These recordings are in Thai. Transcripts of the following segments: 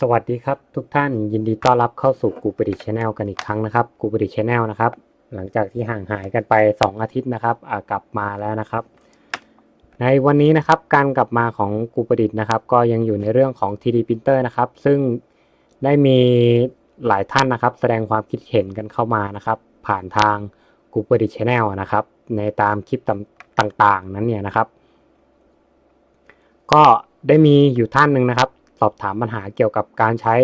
สวัสดีครับทุกท่านยินดีต้อนรับเข้าสู่กูปดิชแนลกันอีกครั้งนะครับกูปดิชแนลนะครับหลังจากที่ห่างหายกันไป2อาทิตย์นะครับกลับมาแล้วนะครับในวันนี้นะครับการกลับมาของกูปดิชนะครับก็ยังอยู่ในเรื่องของ 3D Printer นะครับซึ่งได้มีหลายท่านนะครับแสดงความคิดเห็นกันเข้ามานะครับผ่านทางกูปดิชแนลนะครับในตามคลิปต่างๆนั้นเนี่ยนะครับก็ได้มีอยู่ท่านหนึ่งนะครับสอบถามปัญหาเกี่ยวกับการใช้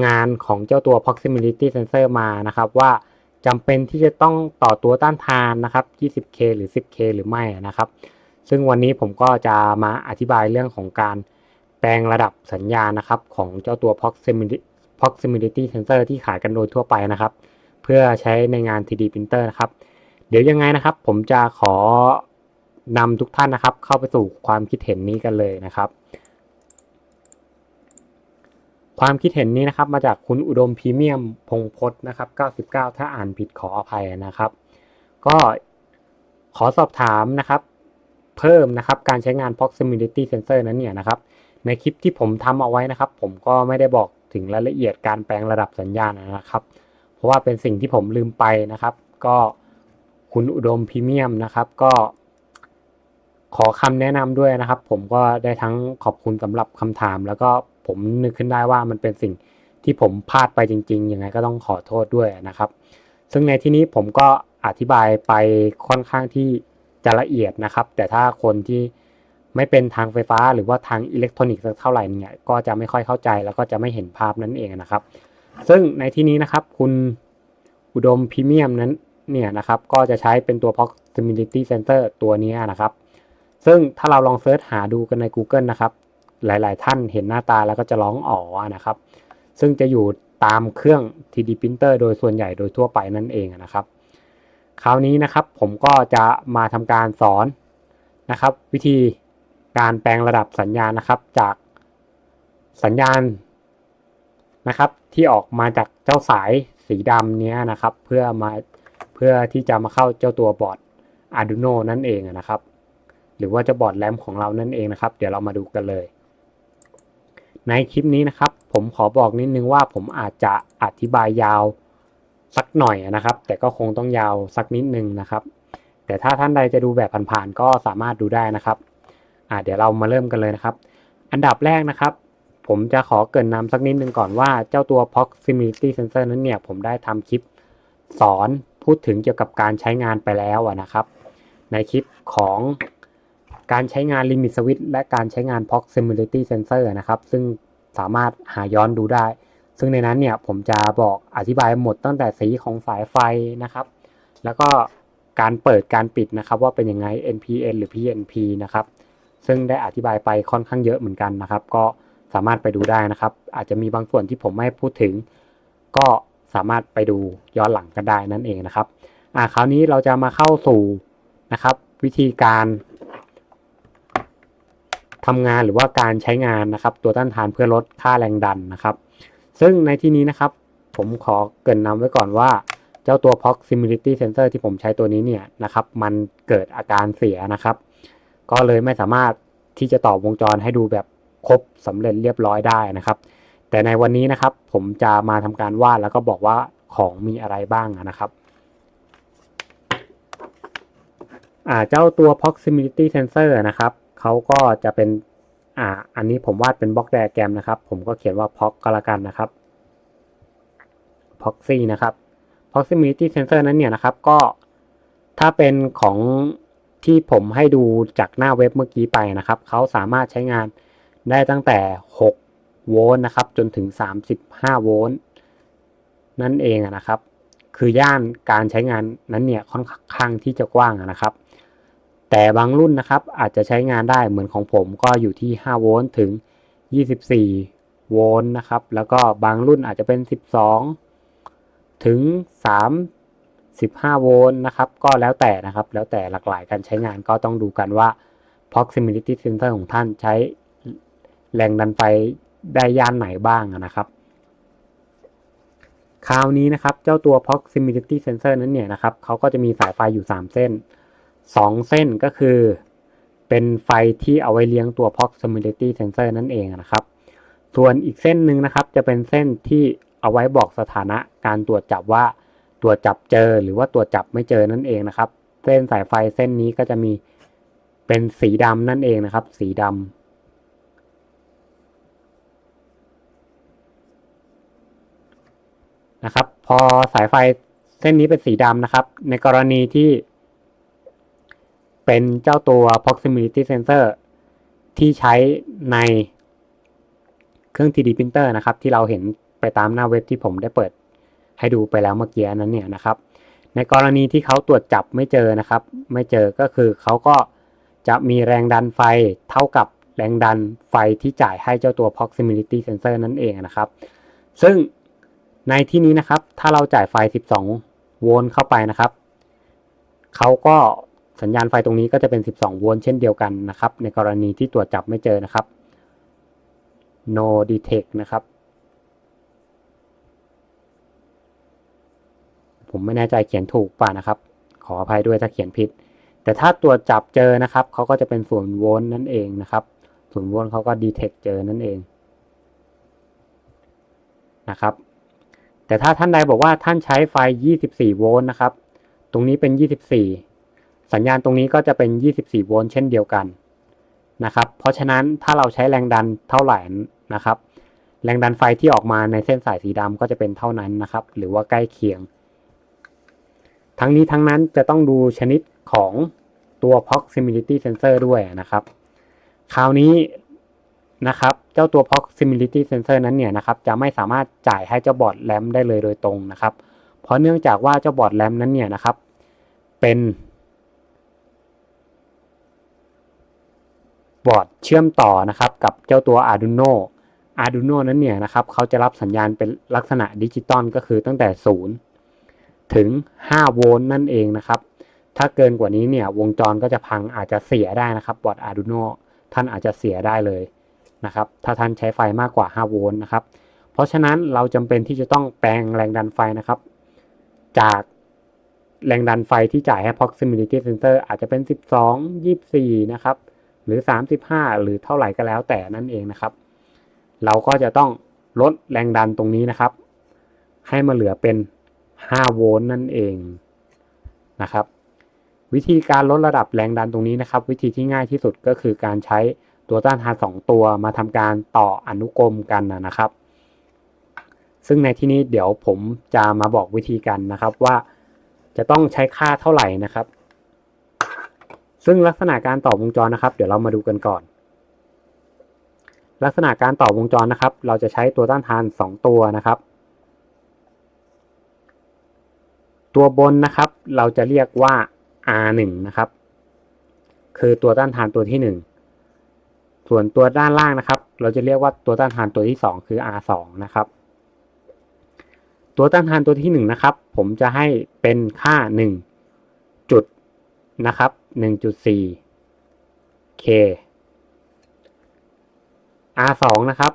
งานของเจ้าตัว Proximity Sensor มานะครับว่าจำเป็นที่จะต้องต่อตัวต้านทานนะครับ 20K หรือ 10K หรือไม่นะครับซึ่งวันนี้ผมก็จะมาอธิบายเรื่องของการแปลงระดับสัญญาณนะครับของเจ้าตัว Proximity Sensor ที่ขายกันโดยทั่วไปนะครับเพื่อใช้ในงาน 3D Printer นะครับเดี๋ยวยังไงนะครับผมจะขอนำทุกท่านนะครับเข้าไปสู่ความคิดเห็นนี้กันเลยนะครับความคิดเห็นนี้นะครับมาจากคุณอุดมพรีเมียมพงพจน์นะครับ99ถ้าอ่านผิดขออภัยนะครับก็ขอสอบถามนะครับเพิ่มนะครับการใช้งาน proximity sensor นั้นเนี่ยนะครับในคลิปที่ผมทำเอาไว้นะครับผมก็ไม่ได้บอกถึงรายละเอียดการแปลงระดับสัญญาณนะครับเพราะว่าเป็นสิ่งที่ผมลืมไปนะครับก็คุณอุดมพรีเมียมนะครับก็ขอคำแนะนำด้วยนะครับผมก็ได้ทั้งขอบคุณสำหรับคำถามแล้วก็ผมนึกขึ้นได้ว่ามันเป็นสิ่งที่ผมพลาดไปจริงๆยังไงก็ต้องขอโทษด้วยนะครับซึ่งในที่นี้ผมก็อธิบายไปค่อนข้างที่จะละเอียดนะครับแต่ถ้าคนที่ไม่เป็นทางไฟฟ้าหรือว่าทางอิเล็กทรอนิกส์เท่าไหร่เนี่ยก็จะไม่ค่อยเข้าใจแล้วก็จะไม่เห็นภาพนั่นเองนะครับซึ่งในที่นี้นะครับคุณอุดมพรีเมียมนั้นเนี่ยนะครับก็จะใช้เป็นตัว proximity sensor ตัวนี้นะครับซึ่งถ้าเราลองเซิร์ชหาดูกันใน Google นะครับหลายๆท่านเห็นหน้าตาแล้วก็จะร้องอ๋อนะครับซึ่งจะอยู่ตามเครื่อง 3D Printer โดยส่วนใหญ่โดยทั่วไปนั่นเองนะครับคราวนี้นะครับผมก็จะมาทำการสอนนะครับวิธีการแปลงระดับสัญญาณนะครับจากสัญญาณนะครับที่ออกมาจากเจ้าสายสีดำนี้นะครับเพื่อที่จะมาเข้าเจ้าตัวบอร์ด Arduino นั่นเองนะครับหรือว่าจะบอร์ดแรมของเรานั่นเองนะครับเดี๋ยวเรามาดูกันเลยในคลิปนี้นะครับผมขอบอกนิดนึงว่าผมอาจจะอธิบายยาวสักหน่อยนะครับแต่ก็คงต้องยาวสักนิดนึงนะครับแต่ถ้าท่านใดจะดูแบบผ่านๆก็สามารถดูได้นะครับเดี๋ยวเรามาเริ่มกันเลยนะครับอันดับแรกนะครับผมจะขอเกริ่นนำสักนิดนึงก่อนว่าเจ้าตัว proximity sensor นั้นเนี่ยผมได้ทำคลิปสอนพูดถึงเกี่ยวกับการใช้งานไปแล้วนะครับในคลิปของการใช้งาน limit switch และการใช้งาน proximity sensor นะครับซึ่งสามารถหาย้อนดูได้ซึ่งในนั้นเนี่ยผมจะบอกอธิบายหมดตั้งแต่สีของสายไฟนะครับแล้วก็การเปิดการปิดนะครับว่าเป็นยังไง NPN หรือ PNP นะครับซึ่งได้อธิบายไปค่อนข้างเยอะเหมือนกันนะครับก็สามารถไปดูได้นะครับอาจจะมีบางส่วนที่ผมไม่พูดถึงก็สามารถไปดูย้อนหลังกันได้นั่นเองนะครับคราวนี้เราจะมาเข้าสู่นะครับวิธีการทำงานหรือว่าการใช้งานนะครับตัวต้านทานเพื่อลดค่าแรงดันนะครับซึ่งในที่นี้นะครับผมขอเกริ่นนำไว้ก่อนว่าเจ้าตัว proximity sensor ที่ผมใช้ตัวนี้เนี่ยนะครับมันเกิดอาการเสียนะครับก็เลยไม่สามารถที่จะต่อวงจรให้ดูแบบครบสำเร็จเรียบร้อยได้นะครับแต่ในวันนี้นะครับผมจะมาทำการวาดแล้วก็บอกว่าของมีอะไรบ้างนะครับเจ้าตัว proximity sensor นะครับเขาก็จะเป็นอันนี้ผมวาดเป็นบล็อกไดอะแกรมนะครับผมก็เขียนว่า prox ก็แล้วกันนะครับ proxy นะครับ proximity sensor นั้นเนี่ยนะครับก็ถ้าเป็นของที่ผมให้ดูจากหน้าเว็บเมื่อกี้ไปนะครับเขาสามารถใช้งานได้ตั้งแต่6โวลต์นะครับจนถึง35โวลต์นั่นเองนะครับคือย่านการใช้งานนั้นเนี่ยค่อนข้างที่จะกว้างนะครับแต่บางรุ่นนะครับอาจจะใช้งานได้เหมือนของผมก็อยู่ที่5โวลต์ถึง24โวลต์นะครับแล้วก็บางรุ่นอาจจะเป็น12ถึง35โวลต์นะครับก็แล้วแต่นะครับแล้วแต่หลากหลายการใช้งานก็ต้องดูกันว่า proximity sensor ของท่านใช้แรงดันไฟได้ย่านไหนบ้างนะครับคราวนี้นะครับเจ้าตัว proximity sensor นั้นเนี่ยนะครับเขาก็จะมีสายไฟอยู่3เส้น2เส้นก็คือเป็นไฟที่เอาไว้เลี้ยงตัว proximity sensor นั่นเองนะครับ ส่วนอีกเส้นหนึ่งนะครับจะเป็นเส้นที่เอาไว้บอกสถานะการตรวจจับว่าตรวจจับเจอหรือว่าตรวจจับไม่เจอนั่นเองนะครับเส้นสายไฟเส้นนี้ก็จะมีเป็นสีดำนั่นเองนะครับสีดำนะครับพอสายไฟเส้นนี้เป็นสีดำนะครับในกรณีที่เป็นเจ้าตัว proximity sensor ที่ใช้ในเครื่อง 3D printer นะครับที่เราเห็นไปตามหน้าเว็บที่ผมได้เปิดให้ดูไปแล้วเมื่อกี้นั้นเนี่ยนะครับในกรณีที่เขาตรวจจับไม่เจอนะครับไม่เจอก็คือเขาก็จะมีแรงดันไฟเท่ากับแรงดันไฟที่จ่ายให้เจ้าตัว proximity sensor นั่นเองนะครับซึ่งในที่นี้นะครับถ้าเราจ่ายไฟ12โวลต์เข้าไปนะครับเขาก็สัญญาณไฟตรงนี้ก็จะเป็น12โวลต์เช่นเดียวกันนะครับในกรณีที่ตรวจจับไม่เจอนะครับ no detect นะครับผมไม่แน่ใจเขียนถูกป่ะนะครับขออภัยด้วยถ้าเขียนผิดแต่ถ้าตรวจจับเจอนะครับเขาก็จะเป็น0โวลต์นั่นเองนะครับ0โวลต์เขาก็ detect เจอนั่นเองนะครับแต่ถ้าท่านใดบอกว่าท่านใช้ไฟ24โวลต์นะครับตรงนี้เป็น24สัญญาณตรงนี้ก็จะเป็น24โวลต์เช่นเดียวกันนะครับเพราะฉะนั้นถ้าเราใช้แรงดันเท่าไหร่นะครับแรงดันไฟที่ออกมาในเส้นสายสีดำก็จะเป็นเท่านั้นนะครับหรือว่าใกล้เคียงทั้งนี้ทั้งนั้นจะต้องดูชนิดของตัว proximity sensor ด้วยนะครับคราวนี้นะครับเจ้าตัว proximity sensor นั้นเนี่ยนะครับจะไม่สามารถจ่ายให้เจ้าบอร์ดแรมได้เลยโดยตรงนะครับเพราะเนื่องจากว่าเจ้าบอร์ดแรมนั้นเนี่ยนะครับเป็นบอร์ดเชื่อมต่อนะครับกับเจ้าตัว Arduino นั้นเนี่ยนะครับเขาจะรับสัญญาณเป็นลักษณะดิจิตอลก็คือตั้งแต่0ถึง5โวลต์นั่นเองนะครับถ้าเกินกว่านี้เนี่ยวงจรก็จะพังอาจจะเสียได้นะครับบอร์ด Arduino ท่านอาจจะเสียได้เลยนะครับถ้าท่านใช้ไฟมากกว่า5โวลต์นะครับเพราะฉะนั้นเราจำเป็นที่จะต้องแปลงแรงดันไฟนะครับจากแรงดันไฟที่จ่ายให้ proximity sensor อาจจะเป็น12 24นะครับหรือ35หรือเท่าไหร่ก็แล้วแต่นั่นเองนะครับเราก็จะต้องลดแรงดันตรงนี้นะครับให้มาเหลือเป็น5โวลต์นั่นเองนะครับวิธีการลดระดับแรงดันตรงนี้นะครับวิธีที่ง่ายที่สุดก็คือการใช้ตัวต้านทาน2ตัวมาทำการต่ออนุกรมกันนะครับซึ่งในที่นี้เดี๋ยวผมจะมาบอกวิธีกันนะครับว่าจะต้องใช้ค่าเท่าไหร่นะครับซึ่งลักษณะการต่อวงจรนะครับเดี๋ยวเรามาดูกันก่อนลักษณะการต่อวงจรนะครับเราจะใช้ตัวต้านทาน2ตัวนะครับตัวบนนะครับเราจะเรียกว่า R1 นะครับคือตัวต้านทานตัวที่1ส่วนตัวด้านล่างนะครับเราจะเรียกว่าตัวต้านทานตัวที่2คือ R2 นะครับตัวต้านทานตัวที่1นะครับผมจะให้เป็นค่า1จุดนะครับ 1.4 K R2 นะครับ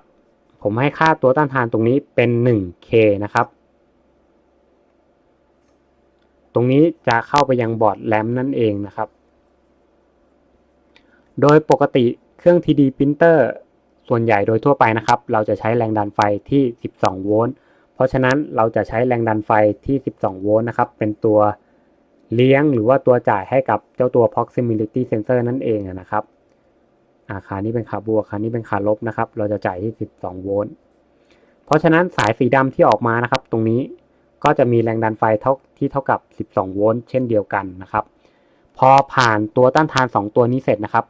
ผมให้ค่าตัวต้านทานตรงนี้เป็น1 K นะครับตรงนี้จะเข้าไปยังบอร์ดแรมนั่นเองนะครับโดยปกติเครื่อง 3D printer ส่วนใหญ่โดยทั่วไปนะครับเราจะใช้แรงดันไฟที่12โวลต์เพราะฉะนั้นเราจะใช้แรงดันไฟที่12โวลต์นะครับเป็นตัวเลี้ยงหรือว่าตัวจ่ายให้กับเจ้าตัว proximity sensor นั่นเองนะครับขานี้เป็นขาบวกขานี้เป็นขาลบนะครับเราจะจ่ายที่12โวลต์เพราะฉะนั้นสายสีดำที่ออกมานะครับตรงนี้ก็จะมีแรงดันไฟเท่ากับ12โวลต์เช่นเดียวกันนะครับพอผ่านตัวต้านทาน2ตัวนี้เสร็จนะครับ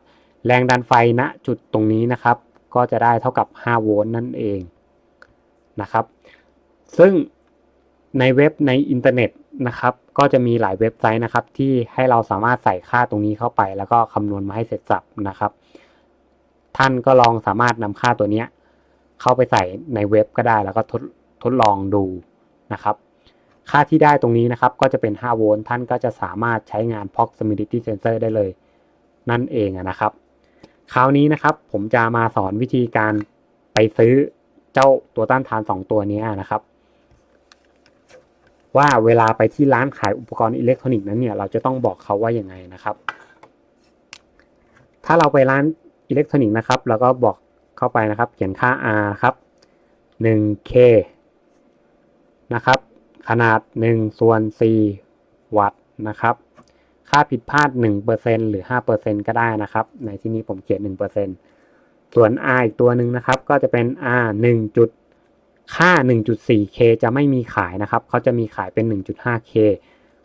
แรงดันไฟณจุดตรงนี้นะครับก็จะได้เท่ากับ5โวลต์นั่นเองนะครับซึ่งในเว็บในอินเทอร์เน็ตนะครับก็จะมีหลายเว็บไซต์นะครับที่ให้เราสามารถใส่ค่าตรงนี้เข้าไปแล้วก็คำนวณมาให้เสร็จสับนะครับท่านก็ลองสามารถนำค่าตัวนี้เข้าไปใส่ในเว็บก็ได้แล้วก็ทดลองดูนะครับค่าที่ได้ตรงนี้นะครับก็จะเป็น5โวลต์ท่านก็จะสามารถใช้งาน proximity sensor ได้เลยนั่นเองนะครับคราวนี้นะครับผมจะมาสอนวิธีการไปซื้อเจ้าตัวต้านทาน2ตัวนี้นะครับว่าเวลาไปที่ร้านขายอุปกรณ์อิเล็กทรอนิกส์นั้นเนี่ยเราจะต้องบอกเขาว่ายังไงนะครับถ้าเราไปร้านอิเล็กทรอนิกส์นะครับแล้วก็บอก เข้าไปนะครับเขียนค่า R นะครับ 1K นะครับขนาด1/4 วัตต์นะครับค่าผิดพลาด 1% หรือ 5% ก็ได้นะครับในที่นี้ผมเขียน 1% ส่วน R อีกตัวหนึ่งนะครับก็จะเป็น R ค่า 1.4K จะไม่มีขายนะครับเขาจะมีขายเป็น 1.5K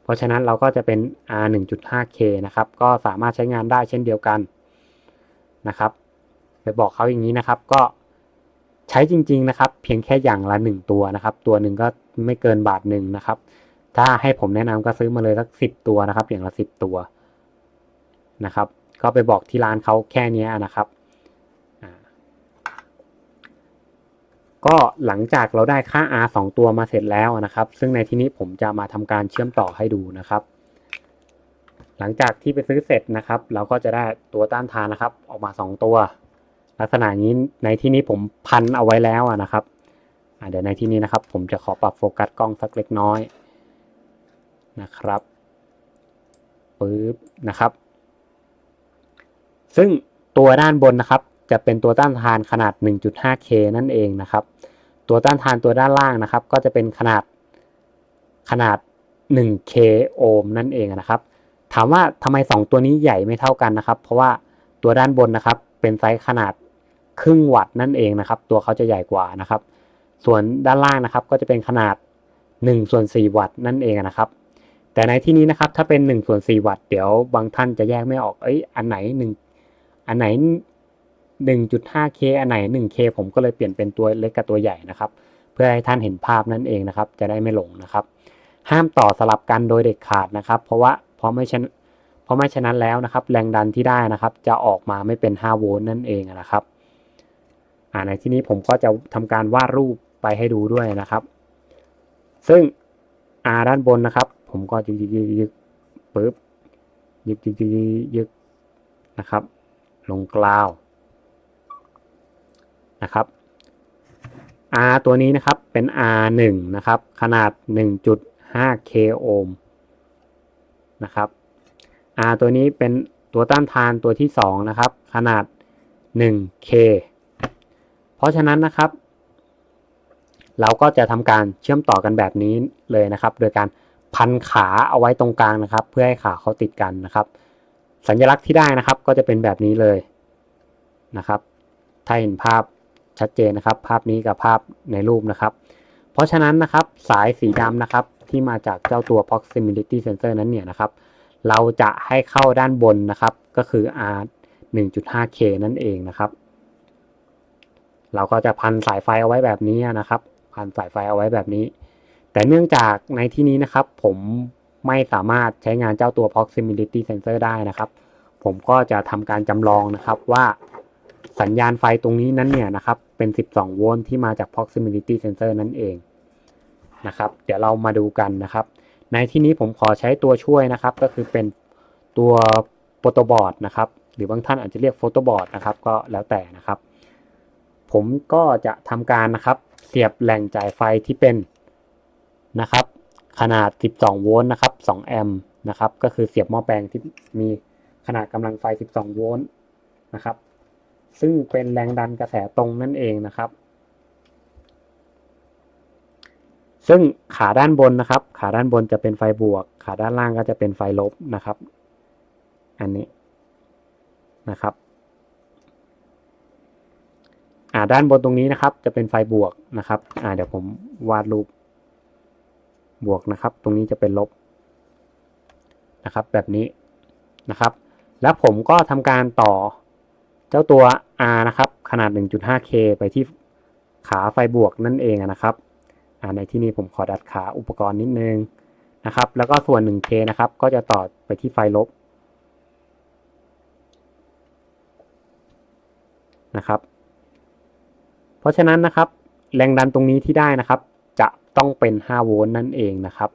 เพราะฉะนั้นเราก็จะเป็น R 1.5K นะครับก็สามารถใช้งานได้เช่นเดียวกันนะครับไปบอกเขาอย่างนี้นะครับก็ใช้จริงๆนะครับเพียงแค่อย่างละ1ตัวนะครับตัวหนึ่งก็ไม่เกินบาทหนึ่งนะครับถ้าให้ผมแนะนำก็ซื้อมาเลยสัก10ตัวนะครับอย่างละ10ตัวนะครับก็ไปบอกที่ร้านเขาแค่นี้นะครับก็หลังจากเราได้ค่า R 2ตัวมาเสร็จแล้วนะครับซึ่งในที่นี้ผมจะมาทำการเชื่อมต่อให้ดูนะครับหลังจากที่ไปซื้อเสร็จนะครับเราก็จะได้ตัวต้านทานนะครับออกมา2ตัวลักษณะนี้ในที่นี้ผมพันเอาไว้แล้วนะครับเดี๋ยวในที่นี้นะครับผมจะขอปรับโฟกัสกล้องสักเล็กน้อยนะครับปึ๊บนะครับซึ่งตัวด้านบนนะครับจะเป็นตัวต้านทานขนาด 1.5K นั่นเองนะครับตัวต้านทานตัวด้านล่างนะครับก็จะเป็นขนาด 1K โอห์มนั่นเองนะครับถามว่าทำไม2ตัวนี้ใหญ่ไม่เท่ากันนะครับเพราะว่าตัวด้านบนนะครับเป็นไซส์ขนาดครึ่งวัตต์นั่นเองนะครับตัวเขาจะใหญ่กว่านะครับส่วนด้านล่างนะครับก็จะเป็นขนาด1/4 วัตต์นั่นเองนะครับแต่ในที่นี้นะครับถ้าเป็น1/4 วัตต์เดี๋ยวบางท่านจะแยกไม่ออกอันไหน 1.5K อันไหน 1K ผมก็เลยเปลี่ยนเป็นตัวเล็กกับตัวใหญ่นะครับเพื่อให้ท่านเห็นภาพนั่นเองนะครับจะได้ไม่หลงนะครับห้ามต่อสลับกันโดยเด็ดขาดนะครับเพราะไม่ฉะนั้นแล้วนะครับแรงดันที่ได้นะครับจะออกมาไม่เป็น5โวลต์นั่นเองนะครับในที่นี้ผมก็จะทำการวาดรูปไปให้ดูด้วยนะครับซึ่งด้านบนนะครับผมก็ยึกปึ๊บยึกนะครับลงกราวนะครับ R ตัวนี้นะครับเป็น R1 นะครับขนาด 1.5K โอห์มนะครับ R ตัวนี้เป็นตัวต้านทานตัวที่2นะครับขนาด 1K เพราะฉะนั้นนะครับเราก็จะทำการเชื่อมต่อกันแบบนี้เลยนะครับโดยการพันขาเอาไว้ตรงกลางนะครับเพื่อให้ขาเขาติดกันนะครับสัญลักษณ์ที่ได้นะครับก็จะเป็นแบบนี้เลยนะครับถ้าเห็นภาพชัดเจนนะครับภาพนี้กับภาพในรูปนะครับเพราะฉะนั้นนะครับสายสีดำนะครับที่มาจากเจ้าตัว proximity sensor นั้นเนี่ยนะครับเราจะให้เข้าด้านบนนะครับก็คือ R 1.5K นั่นเองนะครับเราก็จะพันสายไฟเอาไว้แบบนี้นะครับพันสายไฟเอาไว้แบบนี้แต่เนื่องจากในที่นี้นะครับผมไม่สามารถใช้งานเจ้าตัว proximity sensor ได้นะครับผมก็จะทำการจำลองนะครับว่าสัญญาณไฟตรงนี้นั้นเนี่ยนะครับเป็น12โวลต์ที่มาจาก proximity sensor นั่นเองนะครับเดี๋ยวเรามาดูกันนะครับในที่นี้ผมขอใช้ตัวช่วยนะครับก็คือเป็นตัวโฟโตบอร์ดนะครับหรือบางท่านอาจจะเรียกโฟโตบอร์ดนะครับก็แล้วแต่นะครับผมก็จะทำการนะครับเสียบแหล่งจ่ายไฟที่เป็นนะครับขนาด12โวลต์นะครับ2แอมป์นะครับก็คือเสียบหม้อแปลงที่มีขนาดกำลังไฟ12โวลต์นะครับซึ่งเป็นแรงดันกระแสตรงนั่นเองนะครับซึ่งขาด้านบนนะครับขาด้านบนจะเป็นไฟบวกขาด้านล่างก็จะเป็นไฟลบนะครับอันนี้นะครับด้านบนตรงนี้นะครับจะเป็นไฟบวกนะครับเดี๋ยวผมวาดรูปบวกนะครับตรงนี้จะเป็นลบนะครับแบบนี้นะครับแล้วผมก็ทำการต่อเจ้าตัว R นะครับขนาด 1.5K ไปที่ขาไฟบวกนั่นเองนะครับในที่นี้ผมขอดัดขาอุปกรณ์นิดนึงนะครับแล้วก็ส่วน 1K นะครับก็จะต่อไปที่ไฟลบนะครับเพราะฉะนั้นนะครับแรงดันตรงนี้ที่ได้นะครับจะต้องเป็น5โวลต์นั่นเองนะครับ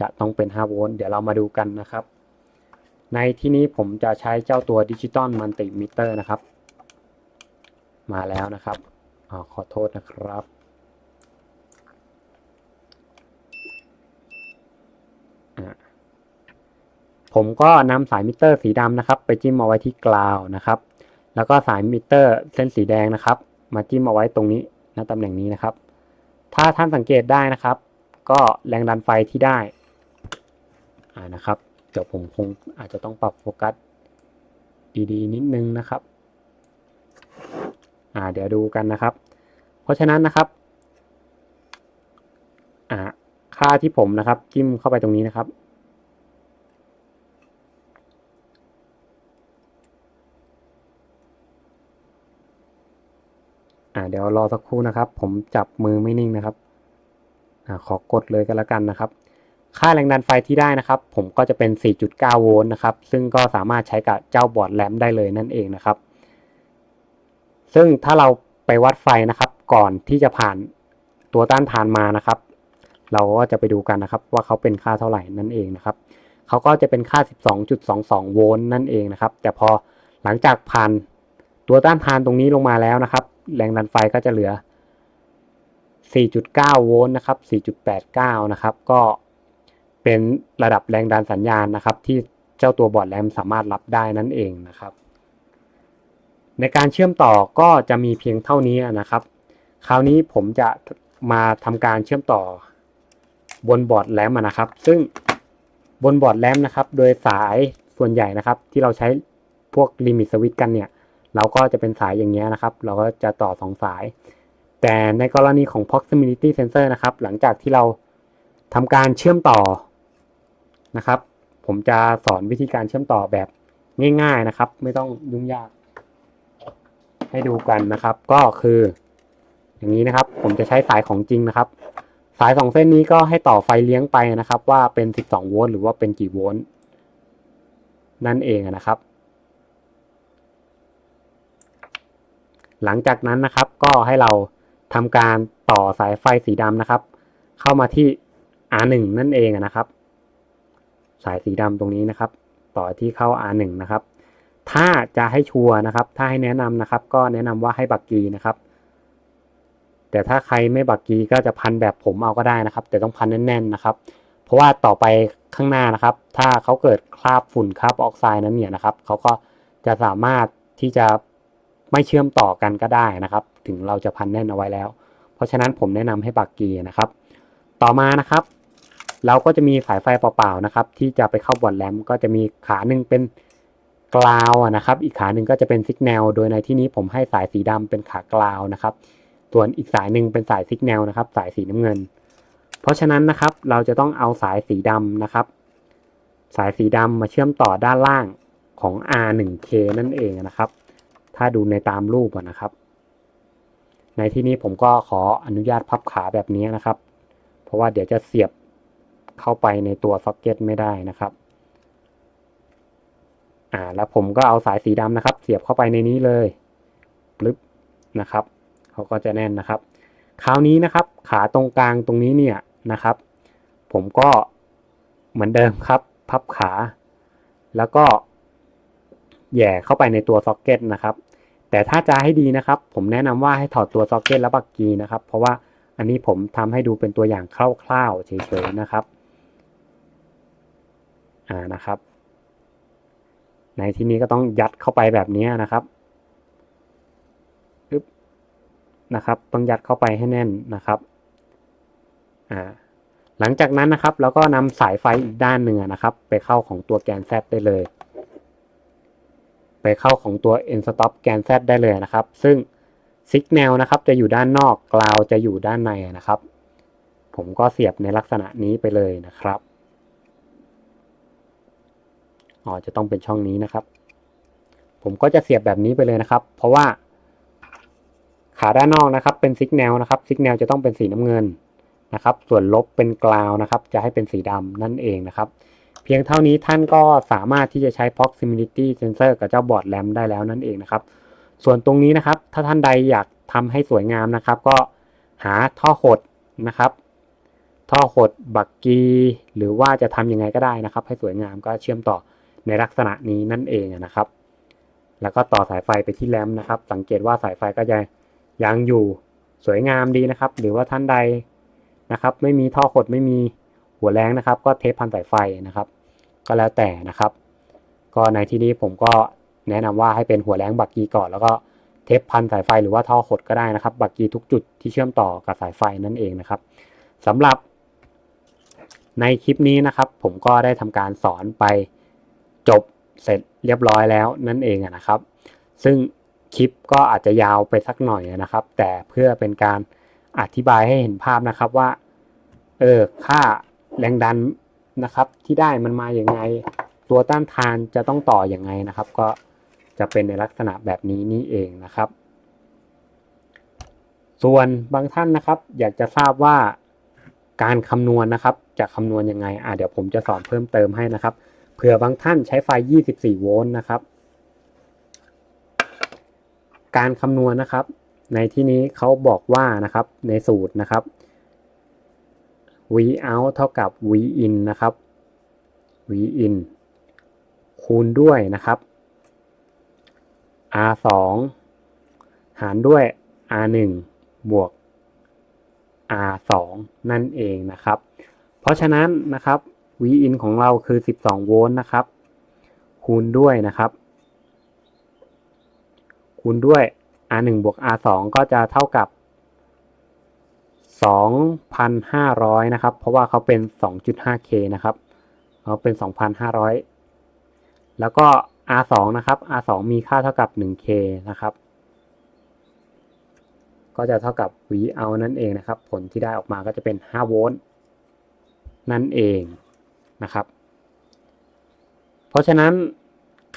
จะต้องเป็น5โวลต์เดี๋ยวเรามาดูกันนะครับในที่นี้ผมจะใช้เจ้าตัวดิจิตอลมัลติมิเตอร์นะครับมาแล้วนะครับขอโทษนะครับผมก็นำสายมิเตอร์สีดำนะครับไปจิ้มเอาไว้ที่กราวนะครับแล้วก็สายมิเตอร์เส้นสีแดงนะครับ มาจิ้มเอาไว้ตรงนี้ณตำแหน่งนี้นะครับถ้าท่านสังเกตได้นะครับก็แรงดันไฟที่ได้นะครับเดี๋ยวผมคงอาจจะต้องปรับโฟกัสดีๆนิดนึงนะครับเดี๋ยวดูกันนะครับเพราะฉะนั้นนะครับค่าที่ผมนะครับจิ้มเข้าไปตรงนี้นะครับเดี๋ยวรอสักครู่นะครับผมจับมือไม่นิ่งนะครับขอกดเลยกันแล้วกันนะครับค่าแรงดันไฟที่ได้นะครับผมก็จะเป็น 4.9 โวลต์นะครับซึ่งก็สามารถใช้กับเจ้าบอร์ดแรมได้เลยนั่นเองนะครับซึ่งถ้าเราไปวัดไฟนะครับก่อนที่จะผ่านตัวต้านทานมานะครับเราก็จะไปดูกันนะครับว่าเขาเป็นค่าเท่าไหร่นั่นเองนะครับเขาก็จะเป็นค่า 12.22 โวลต์นั่นเองนะครับแต่พอหลังจากผ่านตัวต้านทานตรงนี้ลงมาแล้วนะครับแรงดันไฟก็จะเหลือ 4.9 โวลต์นะครับ 4.89 นะครับก็เป็นระดับแรงดันสัญญาณนะครับที่เจ้าตัวบอร์ดแรมสามารถรับได้นั่นเองนะครับในการเชื่อมต่อก็จะมีเพียงเท่านี้นะครับคราวนี้ผมจะมาทำการเชื่อมต่อบนบอร์ดแรมนะครับซึ่งบนบอร์ดแรมนะครับโดยสายส่วนใหญ่นะครับที่เราใช้พวกลิมิตสวิตช์กันเนี่ยเราก็จะเป็นสายอย่างเงี้ยนะครับเราก็จะต่อ2สายแต่ในกรณีของ proximity sensor นะครับหลังจากที่เราทำการเชื่อมต่อนะครับผมจะสอนวิธีการเชื่อมต่อแบบง่ายๆนะครับไม่ต้องยุ่งยากให้ดูกันนะครับก็คืออย่างนี้นะครับผมจะใช้สายของจริงนะครับสาย2เส้นนี้ก็ให้ต่อไฟเลี้ยงไปนะครับว่าเป็น12โวลต์หรือว่าเป็นกี่โวลต์นั่นเองนะครับหลังจากนั้นนะครับก็ให้เราทำการต่อสายไฟสีดำนะครับเข้ามาที่ R1 นั่นเองนะครับสายสีดำตรงนี้นะครับต่อที่เข้า R1 นะครับถ้าจะให้ชัวร์นะครับถ้าให้แนะนำนะครับก็แนะนำว่าให้บักกีนะครับแต่ถ้าใครไม่บักกีก็จะพันแบบผมเอาก็ได้นะครับแต่ต้องพันแน่นๆนะครับเพราะว่าต่อไปข้างหน้านะครับถ้าเขาเกิดคราบฝุ่นคราบออกไซด์นั้นเนี่ยนะครับเขาก็จะสามารถที่จะไม่เชื่อมต่อกันก็ได้นะครับถึงเราจะพันแน่นเอาไว้แล้วเพราะฉะนั้นผมแนะนำให้บักกีนะครับต่อมานะครับเราก็จะมีสายไฟเปล่าๆนะครับที่จะไปเข้าบอร์ดแรมก็จะมีขาหนึ่งเป็นกราวนะครับอีกขาหนึ่งก็จะเป็นซิกแนลโดยในที่นี้ผมให้สายสีดำเป็นขากราวนะครับส่วนอีกสายหนึ่งเป็นสายซิกแนลนะครับสายสีน้ำเงินเพราะฉะนั้นนะครับเราจะต้องเอาสายสีดำนะครับสายสีดำมาเชื่อมต่อด้านล่างของ R1K นั่นเองนะครับถ้าดูในตามรูปนะครับในที่นี้ผมก็ขออนุญาตพับขาแบบนี้นะครับเพราะว่าเดี๋ยวจะเสียบเข้าไปในตัวซ็อกเก็ตไม่ได้นะครับแล้วผมก็เอาสายสีดำนะครับเสียบเข้าไปในนี้เลยปึ๊บนะครับเขาก็จะแน่นนะครับคราวนี้นะครับขาตรงกลางตรงนี้เนี่ยนะครับผมก็เหมือนเดิมครับพับขาแล้วก็แย่เข้าไปในตัวซ็อกเก็ตนะครับแต่ถ้าจะให้ดีนะครับผมแนะนำว่าให้ถอดตัวซ็อกเก็ตและบักกีนะครับเพราะว่าอันนี้ผมทำให้ดูเป็นตัวอย่างคร่าวๆเฉยๆนะครับนะครับในที่นี้ก็ต้องยัดเข้าไปแบบนี้นะครับปึ๊บนะครับต้องยัดเข้าไปให้แน่นนะครับหลังจากนั้นนะครับเราก็นำสายไฟอีกด้านหนึ่งนะครับไปเข้าของตัวแกน Z ได้เลยไปเข้าของตัว End Stop แกน Z ได้เลยนะครับซึ่ง Signal นะครับจะอยู่ด้านนอกกราวจะอยู่ด้านในนะครับผมก็เสียบในลักษณะนี้ไปเลยนะครับจะต้องเป็นช่องนี้นะครับผมก็จะเสียบแบบนี้ไปเลยนะครับเพราะว่าขาด้านนอกนะครับเป็น Signal นะครับ Signal จะต้องเป็นสีน้ำเงินนะครับส่วนลบเป็นกราวนะครับจะให้เป็นสีดำนั่นเองนะครับเพียงเท่านี้ท่านก็สามารถที่จะใช้ proximity sensor กับเจ้าบอร์ดแรมได้แล้วนั่นเองนะครับส่วนตรงนี้นะครับถ้าท่านใดอยากทำให้สวยงามนะครับก็หาท่อหดนะครับท่อหดบักกีหรือว่าจะทำยังไงก็ได้นะครับให้สวยงามก็เชื่อมต่อในลักษณะนี้นั่นเองนะครับแล้วก็ต่อสายไฟไปที่แรมนะครับสังเกตว่าสายไฟก็จะยังอยู่สวยงามดีนะครับหรือว่าท่านใดนะครับไม่มีท่อขดไม่มีหัวแรงนะครับก็เทปพันสายไฟนะครับก็แล้วแต่นะครับก็ในที่นี้ผมก็แนะนำว่าให้เป็นหัวแรงบักกีก่อนแล้วก็ เทปพันสายไฟหรือว่าท่อขดก็ได้นะครับบักกี้ทุกจุดที่เชื่อมต่อกับสายไฟนั่นเองนะครับสำหรับในคลิปนี้นะครับผมก็ได้ทำการสอนไปจบเสร็จเรียบร้อยแล้วนั่นเองนะครับซึ่งคลิปก็อาจจะยาวไปสักหน่อยนะครับแต่เพื่อเป็นการอธิบายให้เห็นภาพนะครับว่าค่าแรงดันนะครับที่ได้มันมาอย่างไงตัวต้านทานจะต้องต่ออย่างไงนะครับก็จะเป็นในลักษณะแบบนี้นี่เองนะครับส่วนบางท่านนะครับอยากจะทราบว่าการคำนวณนะครับจะคำนวณยังไงเดี๋ยวผมจะสอนเพิ่มเติมให้นะครับเผื่อบางท่านใช้ไฟ24โวลต์นะครับการคำนวณนะครับในที่นี้เขาบอกว่านะครับในสูตรนะครับ V out เท่ากับ V in นะครับ V in คูณด้วยนะครับ R 2หารด้วย R 1บวก R 2นั่นเองนะครับเพราะฉะนั้นนะครับ V in ของเราคือ12โวลต์นะครับคูณด้วยนะครับคูณด้วย R 1บวก R 2ก็จะเท่ากับ 2,500 นะครับเพราะว่าเขาเป็น 2.5K นะครับเขาเป็น 2,500 แล้วก็ R 2นะครับ R 2มีค่าเท่ากับ 1K นะครับก็จะเท่ากับ V out นั่นเองนะครับผลที่ได้ออกมาก็จะเป็น5โวลต์นั่นเองนะครับเพราะฉะนั้น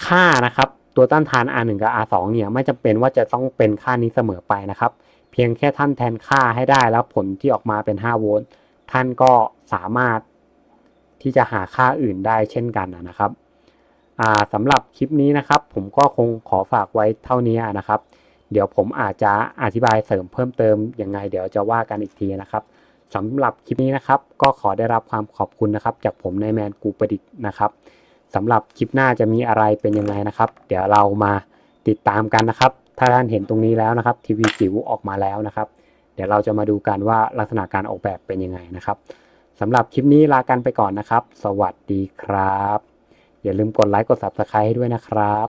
ค่านะครับตัวต้านทาน R1 กับ R2 เนี่ยไม่จำเป็นว่าจะต้องเป็นค่านี้เสมอไปนะครับเพียงแค่ท่านแทนค่าให้ได้แล้วผลที่ออกมาเป็น5โวลต์ท่านก็สามารถที่จะหาค่าอื่นได้เช่นกันนะครับสำหรับคลิปนี้นะครับผมก็คงขอฝากไว้เท่านี้นะครับเดี๋ยวผมอาจจะอธิบายเสริมเพิ่มเติมยังไงเดี๋ยวจะว่ากันอีกทีนะครับสำหรับคลิปนี้นะครับก็ขอได้รับความขอบคุณนะครับจากผมนายแมนกูประดิษฐ์นะครับสำหรับคลิปหน้าจะมีอะไรเป็นยังไงนะครับเดี๋ยวเรามาติดตามกันนะครับถ้าท่านเห็นตรงนี้แล้วนะครับทีวีจิ๋วออกมาแล้วนะครับเดี๋ยวเราจะมาดูกันว่าลักษณะการออกแบบเป็นยังไงนะครับสำหรับคลิปนี้ลากันไปก่อนนะครับสวัสดีครับอย่าลืมกดไลค์กด Subscribe ให้ด้วยนะครับ